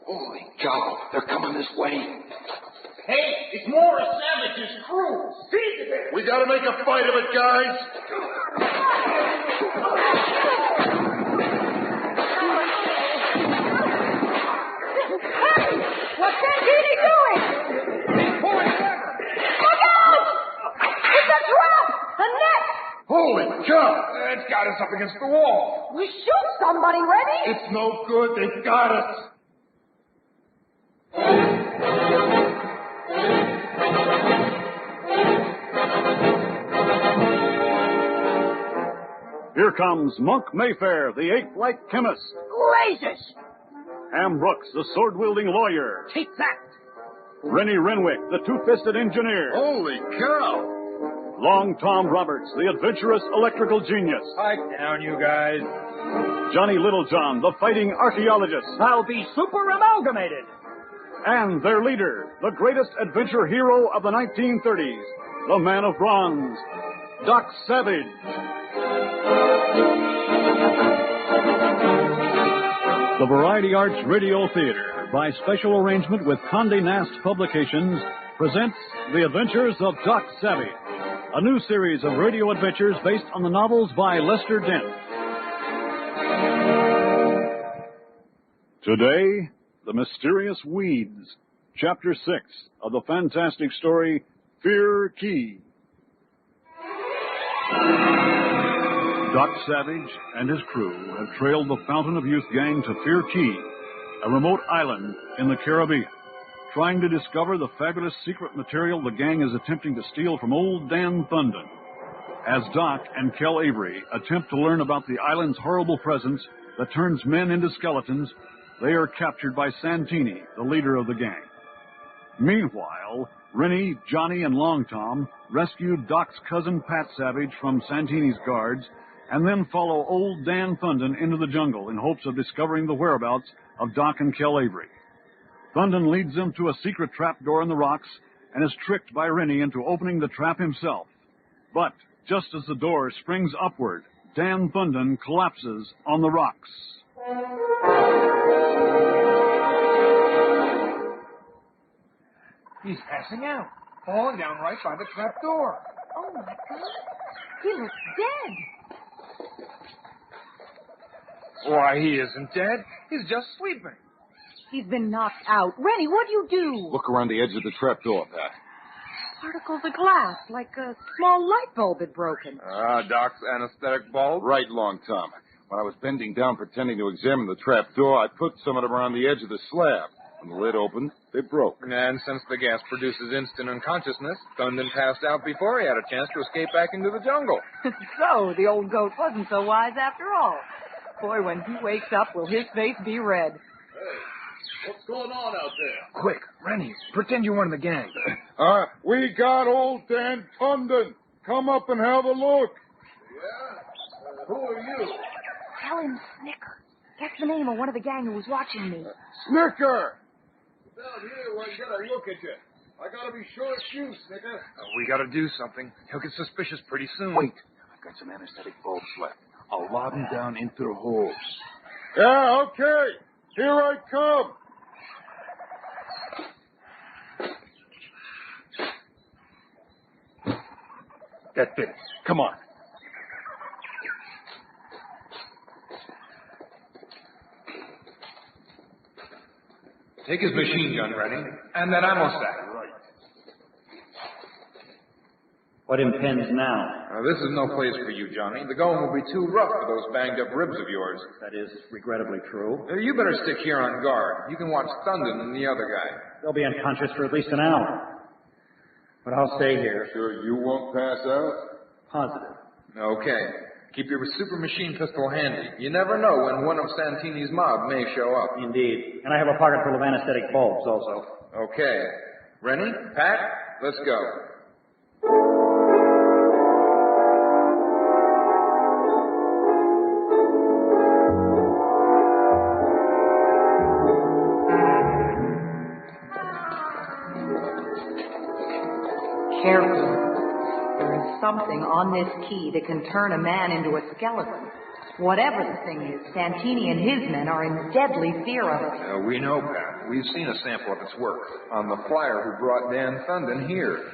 Holy cow, they're coming this way. Hey, it's more of Savage's crew. Seize it. We gotta make a fight of it, guys. Hey, what's Santini doing? He's pulling lever. Look out! It's a trap! A net! Holy cow! It's got us up against the wall. We shoot somebody, Rennie! It's no good. They've got us. Here comes Monk Mayfair, the ape-like chemist. Blazes! Ham Brooks, the sword-wielding lawyer. Take that! Rennie Renwick, the two-fisted engineer. Holy cow! Long Tom Roberts, the adventurous electrical genius. Pipe down, you guys. Johnny Littlejohn, the fighting archaeologist. I'll be super amalgamated. And their leader, the greatest adventure hero of the 1930s, the man of bronze, Doc Savage. The Variety Arts Radio Theater, by special arrangement with Condé Nast Publications, presents The Adventures of Doc Savage, a new series of radio adventures based on the novels by Lester Dent. Today, The Mysterious Weeds, Chapter 6 of the fantastic story, Fear Key. Doc Savage and his crew have trailed the Fountain of Youth gang to Fear Key, a remote island in the Caribbean, trying to discover the fabulous secret material the gang is attempting to steal from old Dan Thunden. As Doc and Kel Avery attempt to learn about the island's horrible presence that turns men into skeletons, they are captured by Santini, the leader of the gang. Meanwhile, Rennie, Johnny, and Long Tom rescued Doc's cousin Pat Savage from Santini's guards and then follow old Dan Thunden into the jungle in hopes of discovering the whereabouts of Doc and Kel Avery. Thunden leads them to a secret trapdoor in the rocks and is tricked by Rennie into opening the trap himself. But just as the door springs upward, Dan Thunden collapses on the rocks. He's passing out, falling down right by the trap door. Oh, my God. He looks dead. Why, he isn't dead. He's just sleeping. He's been knocked out. Rennie, what'd you do? Look around the edge of the trapdoor, Pat. Particles of glass, like a small light bulb had broken. Doc's anesthetic bulb? Right, Long Tom. When I was bending down pretending to examine the trapdoor, I put some of them around the edge of the slab. When the lid opened, they broke. And since the gas produces instant unconsciousness, Thunden passed out before he had a chance to escape back into the jungle. So, the old goat wasn't so wise after all. Boy, when he wakes up, will his face be red. Hey, what's going on out there? Quick, Rennie, pretend you're one of the gang. We got old Dan Thunden. Come up and have a look. Yeah? Who are you? Tell him Snicker. That's the name of one of the gang who was watching me. Snicker! Down here where I can get a look at you. I gotta be sure it's you, Snicker. We gotta do something. He'll get suspicious pretty soon. Wait, I've got some anesthetic bulbs left. I'll lob them down into the holes. Yeah, okay. Here I come. That's it. Come on. Take his machine gun, Rennie, and that ammo sack. Right. What impends now? This is no place for you, Johnny. The going will be too rough for those banged-up ribs of yours. That is regrettably true. You better stick here on guard. You can watch Thunden and the other guy. They'll be unconscious for at least an hour. But I'll stay here. Sure you won't pass out? Positive. Okay. Keep your super machine pistol handy. You never know when one of Santini's mob may show up. Indeed. And I have a pocket full of anesthetic bulbs also. Okay. Rennie, Pat, let's go. Careful. There is something on this key that can turn a man into a skeleton. Whatever the thing is, Santini and his men are in deadly fear of it. We know, Pat. We've seen a sample of its work on the flyer who brought Dan Thunden here.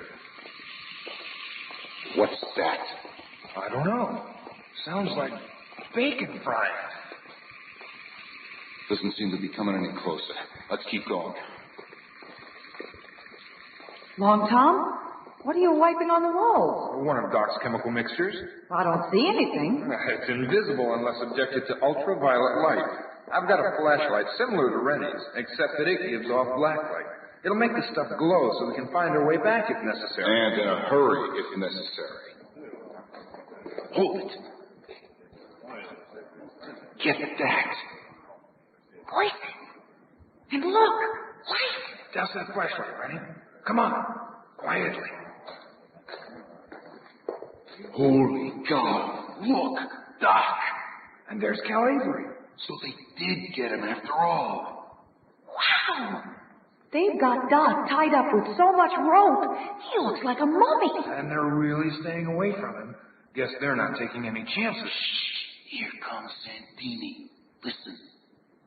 What's that? I don't know. Sounds like bacon frying. Doesn't seem to be coming any closer. Let's keep going. Long Tom? What are you wiping on the walls? One of Doc's chemical mixtures. I don't see anything. It's invisible unless subjected to ultraviolet light. I've got a flashlight similar to Rennie's, except that it gives off black light. It'll make the stuff glow so we can find our way back if necessary. And in a hurry if necessary. Hold it. Get that. Poison. And look, light. Douse that flashlight, Rennie. Come on. Quietly. Holy God. Look, Doc. And there's Cal Avery. So they did get him after all. Wow. They've got Doc tied up with so much rope. He looks like a mummy. And they're really staying away from him. Guess they're not taking any chances. Here comes Santini. Listen.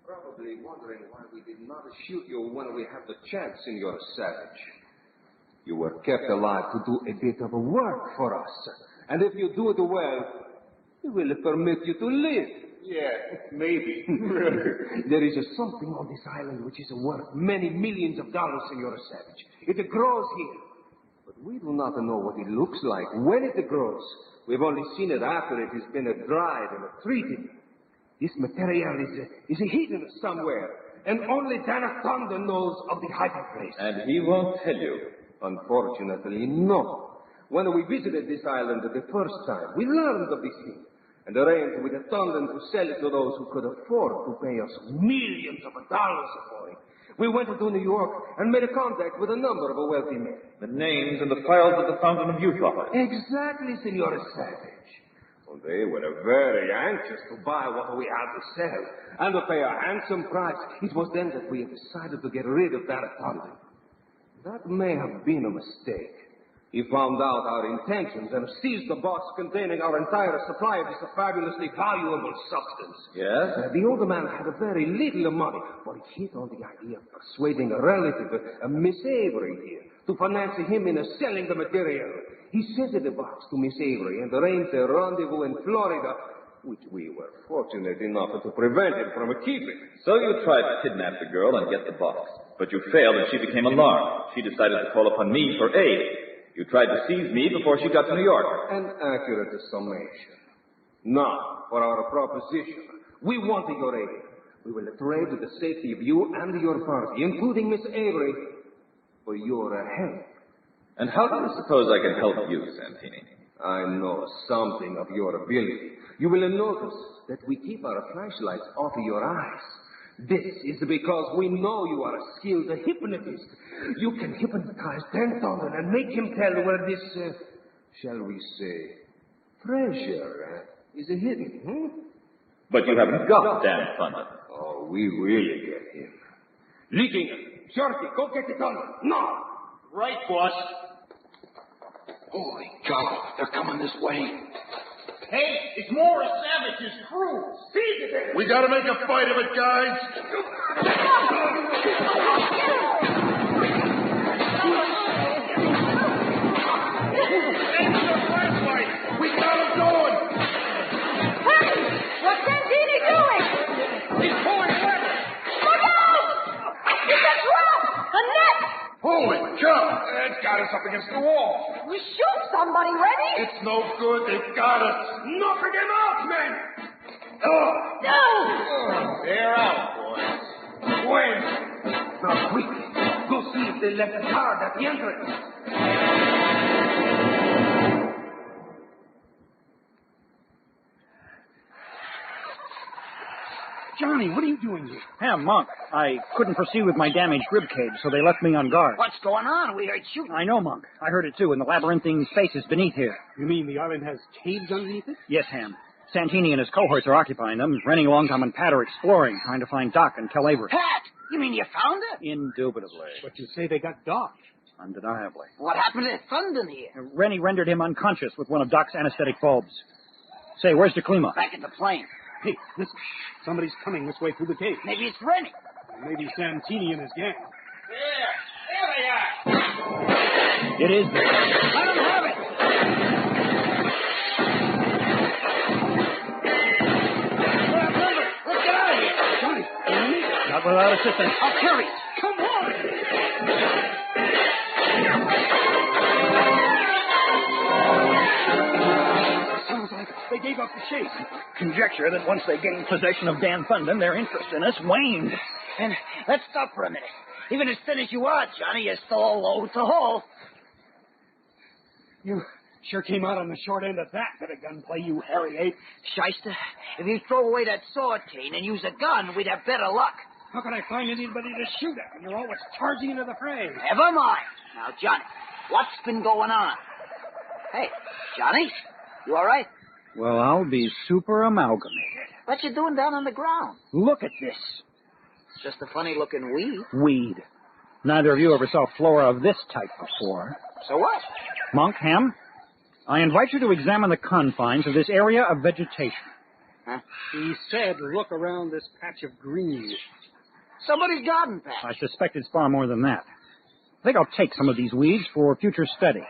Probably wondering why we did not shoot you when we had the chance, Senor Savage. You were kept alive to do a bit of work for us. And if you do it well, we will permit you to live. Yeah, maybe. There is something on this island which is worth many millions of dollars, Senor Savage. It grows here. But we do not know what it looks like when it grows. We've only seen it after it has been dried and treated. This material is hidden somewhere, and only Dana Thunder knows of the hiding place. And he won't tell you. Unfortunately, no. When we visited this island the first time, we learned of this thing, and arranged with Thunder to sell it to those who could afford to pay us millions of dollars for it. We went to New York and made a contact with a number of wealthy men. The names and the files of the Fountain of Youth office. Exactly, Senor Savage. Well, they were very anxious to buy what we had to sell, and to pay a handsome price. It was then that we decided to get rid of that Thunder. That may have been a mistake. He found out our intentions and seized the box containing our entire supply of this fabulously valuable substance. Yes? The older man had a very little money, but he hit on the idea of persuading a relative, Miss Avery here, to finance him in selling the material. He sent the box to Miss Avery and arranged a rendezvous in Florida, which we were fortunate enough to prevent him from keeping. So you tried to kidnap the girl and get the box. But you failed and she became alarmed. She decided to call upon me for aid. You tried to seize me before she got to New York. An accurate summation. Now, for our proposition. We want your aid. We will trade the safety of you and your party, including Miss Avery, for your help. And how do you suppose I can help you, Santini? I know something of your ability. You will notice that we keep our flashlights off your eyes. This is because we know you are a skilled hypnotist. You can hypnotize Dan Thunder and make him tell where this, shall we say, treasure is hidden. But you haven't got Dan Thunder. Oh, we will get him. Leaking. Shorty, go get the Thunder. No! Right, boss. Holy God. They're coming this way. Hey, it's Morris Savage's crew. Seize it! We gotta make a fight of it, guys. We got him going. Hey! What's Santini doing? He's pulling levers. Look out! It's a trap! A net! Holy cow. It's got us up against the wall. We shoot somebody, ready? It's no good. They've got us. Knock them out, men! No! They're out, boys. When? Now, quick. Go see if they left a card at the entrance. Johnny, what are you doing here? Ham, Monk, I couldn't proceed with my damaged rib cage, so they left me on guard. What's going on? We heard shooting. I know, Monk. I heard it too, in the labyrinthine spaces beneath here. You mean the island has caves underneath it? Yes, Ham. Santini and his cohorts are occupying them. Rennie, Longtime, and Pat are exploring, trying to find Doc and Kel Avery. Pat! You mean you found it? Indubitably. But you say they got Doc. Undeniably. What happened to Thunden here? Rennie rendered him unconscious with one of Doc's anesthetic bulbs. Say, where's DeClima? Back at the plane. Hey, listen. Somebody's coming this way through the cave. Maybe it's Rennie. Maybe Santini and his gang. It is. Let him have it. Let's get out of here. Johnny, Not without assistance. I'll carry. come on! Sounds like they gave up the chase. Conjecture that once they gained possession of Dan Thunden, their interest in us waned. And let's stop for a minute. Even as thin as you are, Johnny, you're still a load to haul. You sure came out on the short end of that bit of gunplay, you hairy ape. Shyster, if you throw away that sword cane and use a gun, we'd have better luck. How can I find anybody to shoot at when you're always charging into the fray? Never mind. Now, Johnny, what's been going on? Hey, Johnny, you all right? Well, I'll be super amalgamated. What you doing down on the ground? Look at this. It's just a funny-looking weed. Weed. Neither of you ever saw flora of this type before. So what? Monk, Ham, I invite you to examine the confines of this area of vegetation. Huh? He said look around this patch of green. Somebody's garden patch. I suspect it's far more than that. I think I'll take some of these weeds for future study.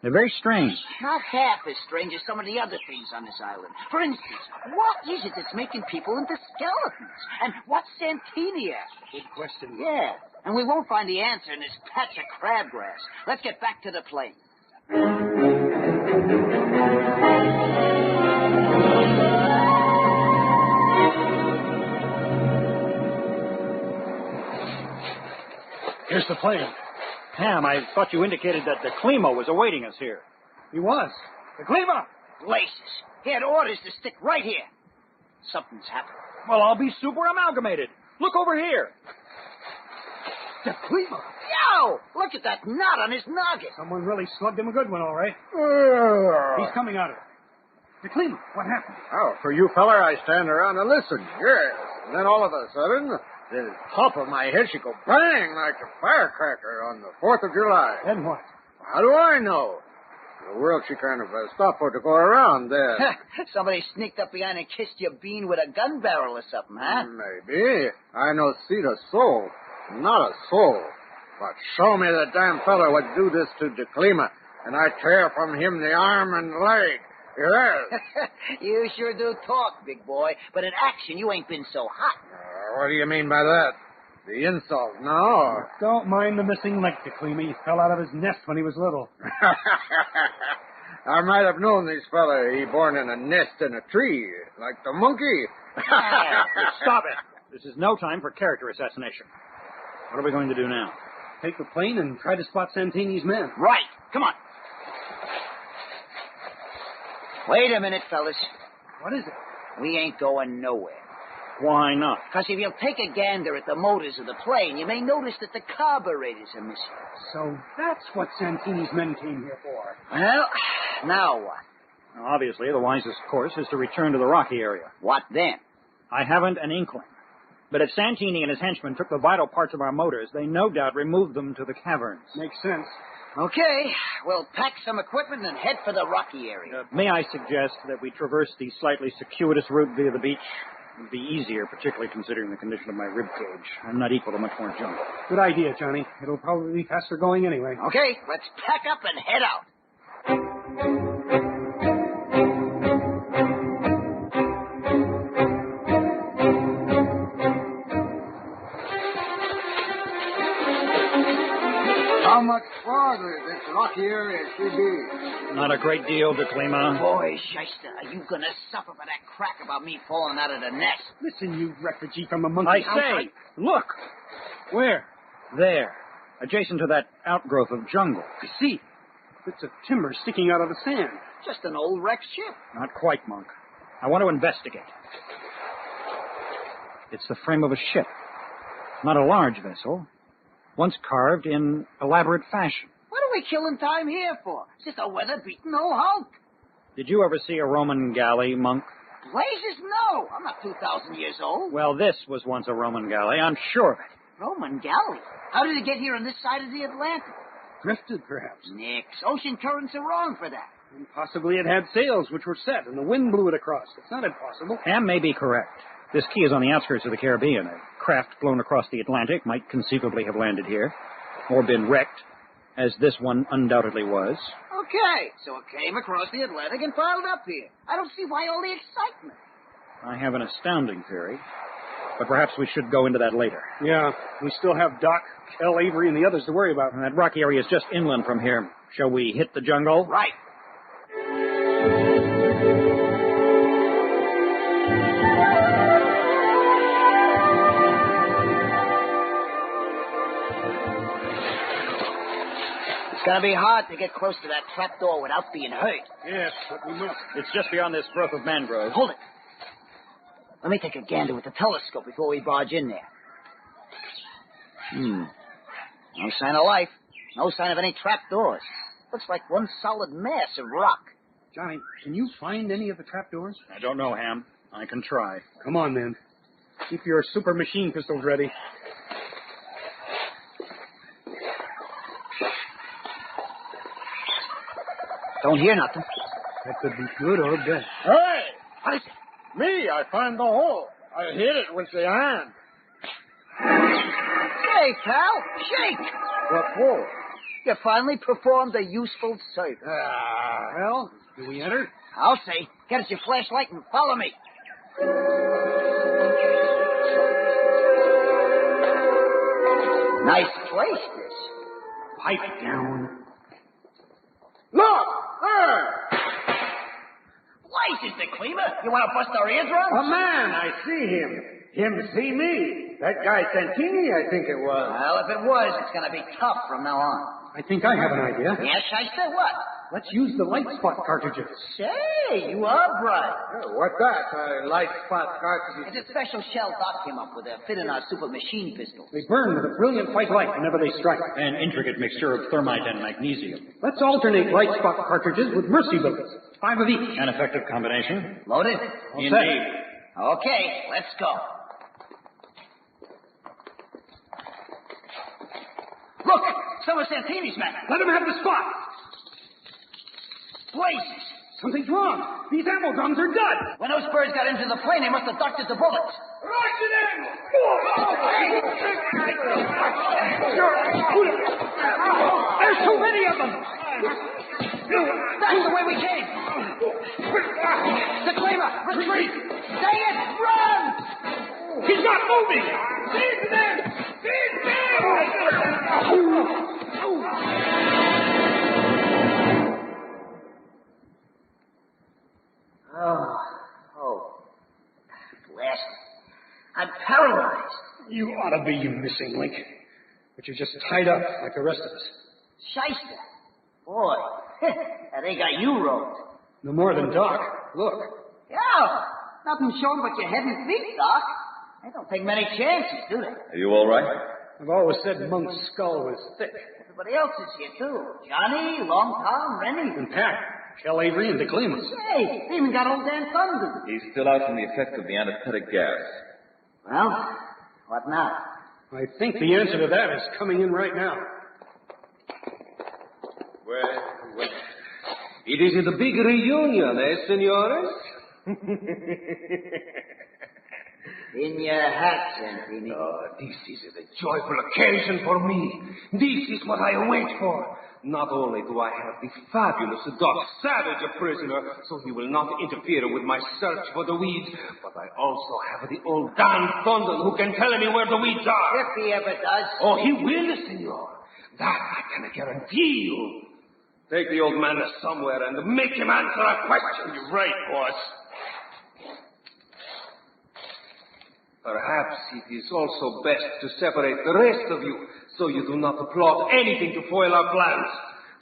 They're very strange. Not half as strange as some of the other things on this island. For instance, what is it that's making people into skeletons? And what's Santini after? Good question. Yeah, and we won't find the answer in this patch of crabgrass. Let's get back to the plane. Here's the plane. Ham, I thought you indicated that the Climo was awaiting us here. He was. The Cleaver! Laces. He had orders to stick right here. Something's happened. Well, I'll be super amalgamated. Look over here. The Cleaver! Yo! Look at that knot on his noggin. Someone really slugged him a good one, all right. He's coming out of it. The Cleaver, what happened? Oh, for you feller, I stand around and listen. Yes. And then all of a sudden, the top of my head should go bang like a firecracker on the 4th of July. Then what? How do I know? The world she kind of stopped for to go around then. Somebody sneaked up behind and kissed your bean with a gun barrel or something, huh? Maybe. I no see the soul. Not a soul. But show me the damn fellow would do this to DeClima, and I tear from him the arm and leg. Yes. You sure do talk, big boy. But in action, you ain't been so hot. What do you mean by that? The insult, no? Don't mind the missing leg, DeClima. He fell out of his nest when he was little. I might have known this fella. He born in a nest in a tree, like the monkey. Stop it. This is no time for character assassination. What are we going to do now? Take the plane and try to spot Santini's men. Right. Come on. Wait a minute, fellas. What is it? We ain't going nowhere. Why not? Because if you'll take a gander at the motors of the plane, you may notice that the carburetors are missing. So that's what Santini's men came here for. Well, now what? Now, obviously, the wisest course is to return to the rocky area. What then? I haven't an inkling. But if Santini and his henchmen took the vital parts of our motors, they no doubt removed them to the caverns. Makes sense. Okay, we'll pack some equipment and head for the rocky area. May I suggest that we traverse the slightly circuitous route via the beach? It would be easier, particularly considering the condition of my rib cage. I'm not equal to much more junk. Good idea, Johnny. It'll probably be faster going anyway. Okay, let's pack up and head out. How much farther this rocky area should be? Not a great deal, DeClima. Boy, Shyster, are you gonna suffer for that crack about me falling out of the nest? Listen, you refugee from a monkey house. I say, look! Where? There. Adjacent to that outgrowth of jungle. I see. Bits of timber sticking out of the sand. Just an old wrecked ship. Not quite, Monk. I want to investigate. It's the frame of a ship. Not a large vessel. Once carved in elaborate fashion. What are we killing time here for? It's just a weather-beaten old hulk. Did you ever see a Roman galley, Monk? Blazes, no. I'm not 2,000 years old. Well, this was once a Roman galley. I'm sure of it. Roman galley? How did it get here on this side of the Atlantic? Drifted, perhaps. Nix. Ocean currents are wrong for that. And possibly it had sails which were set, and the wind blew it across. It's not impossible. Ham may be correct. This key is on the outskirts of the Caribbean. A craft blown across the Atlantic might conceivably have landed here, or been wrecked, as this one undoubtedly was. Okay, so it came across the Atlantic and piled up here. I don't see why all the excitement. I have an astounding theory, but perhaps we should go into that later. Yeah, we still have Doc, Kel, Avery, and the others to worry about. And that rocky area is just inland from here. Shall we hit the jungle? Right. It's gonna be hard to get close to that trap door without being hurt. Yes, but we must. It's just beyond this growth of mangrove. Hold it. Let me take a gander with the telescope before we barge in there. No sign of life. No sign of any trap doors. Looks like one solid mass of rock. Johnny, can you find any of the trapdoors? I don't know, Ham. I can try. Come on, then. Keep your super machine pistols ready. Don't hear nothing. That could be good or bad. Hey! What is it? Me, I found the hole. I hit it with the hand. Say, pal, shake! What for? You finally performed a useful service. Well, do we enter? I'll say. Get us your flashlight and follow me. Nice place, this. Pipe down. Look! There! License the Cleaver. You want to bust our eardrums? A man, I see him. Him see me. That guy Santini, I think it was. Well, if it was, it's going to be tough from now on. I think I have an idea. Yes, Shyster, what? Let's use the light spot cartridges. Say, you are bright. What's that? Light spot cartridges? It's a special shell Doc came up with to fit in our super machine pistol. They burn with a brilliant white light whenever they strike. An intricate mixture of thermite and magnesium. Let's alternate light spot cartridges with mercy bullets. 5 of each. An effective combination. Loaded? Indeed. Okay, let's go. Look! Some of Santini's men. Let him have the spot. Blazes! Something's wrong. These ammo drums are dud. When those birds got into the plane, they must have ducked at the bullets. Rush it in! There's too many of them. That's the way we came. The Claimer, retreat! Dang it, run! He's not moving. Seize them! Seize them! Oh. Blast it. I'm paralyzed. You ought to be, you missing link. But you're just tied up like the rest of us. Shyster. Boy, they got you roped. No more than Doc. Look. Yeah, nothing showing but your head and feet, Doc. They don't take many chances, do they? Are you all right? I've always said Monk's skull was thick. Everybody else is here, too. Johnny, Long Tom, Rennie. And Pat, Kel Avery, and DeClemus. Say, they even got old Dan Thunder. He's still out from the effects of the anesthetic gas. Well, what now? I think the answer to that is coming in right now. Well, it is a big reunion, senores? In your hat, Santini. This is a joyful occasion for me. This is what I wait for. Not only do I have the fabulous Doc Savage a prisoner, so he will not interfere with my search for the weeds, but I also have the old Dan Thunder who can tell me where the weeds are. If he ever does. Oh, he will, senor. That I can guarantee you. Take the old man somewhere and make him answer a question. You're right, boss. Perhaps it is also best to separate the rest of you, so you do not plot anything to foil our plans.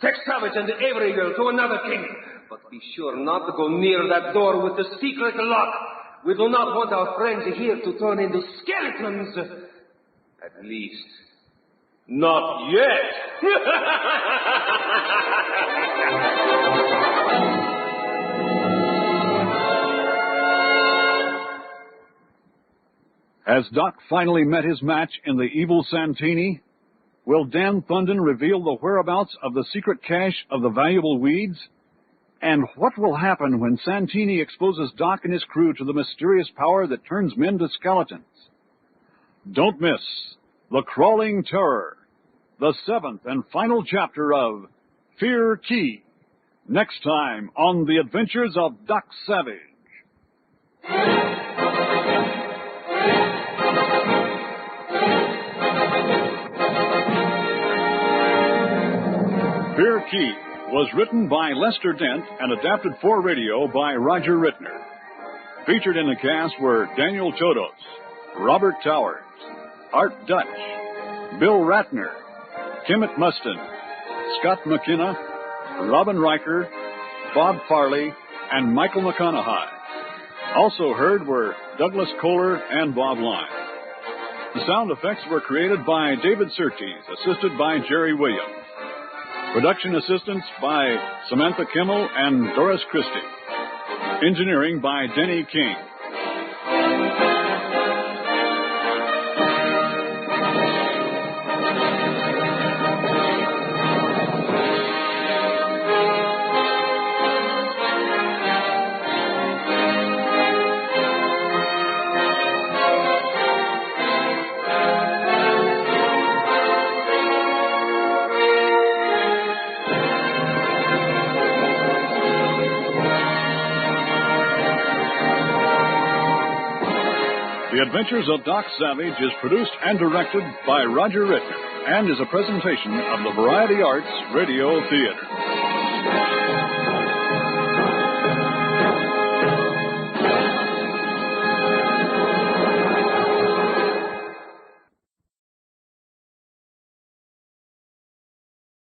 Take Savage and the Avery girl to another kingdom, but be sure not to go near that door with the secret lock. We do not want our friends here to turn into skeletons. At least, not yet. Has Doc finally met his match in the evil Santini? Will Dan Thunden reveal the whereabouts of the secret cache of the valuable weeds? And what will happen when Santini exposes Doc and his crew to the mysterious power that turns men to skeletons? Don't miss The Crawling Terror, the 7th and final chapter of Fear Key, next time on The Adventures of Doc Savage. Fear Key was written by Lester Dent and adapted for radio by Roger Rittner. Featured in the cast were Daniel Chodos, Robert Towers, Art Dutch, Bill Ratner, Kimmett Mustin, Scott McKenna, Robin Riker, Bob Farley, and Michael McConaughey. Also heard were Douglas Kohler and Bob Lyne. The sound effects were created by David Surtees, assisted by Jerry Williams. Production assistance by Samantha Kimmel and Doris Christie. Engineering by Denny King. The Adventures of Doc Savage is produced and directed by Roger Rittner and is a presentation of the Variety Arts Radio Theater.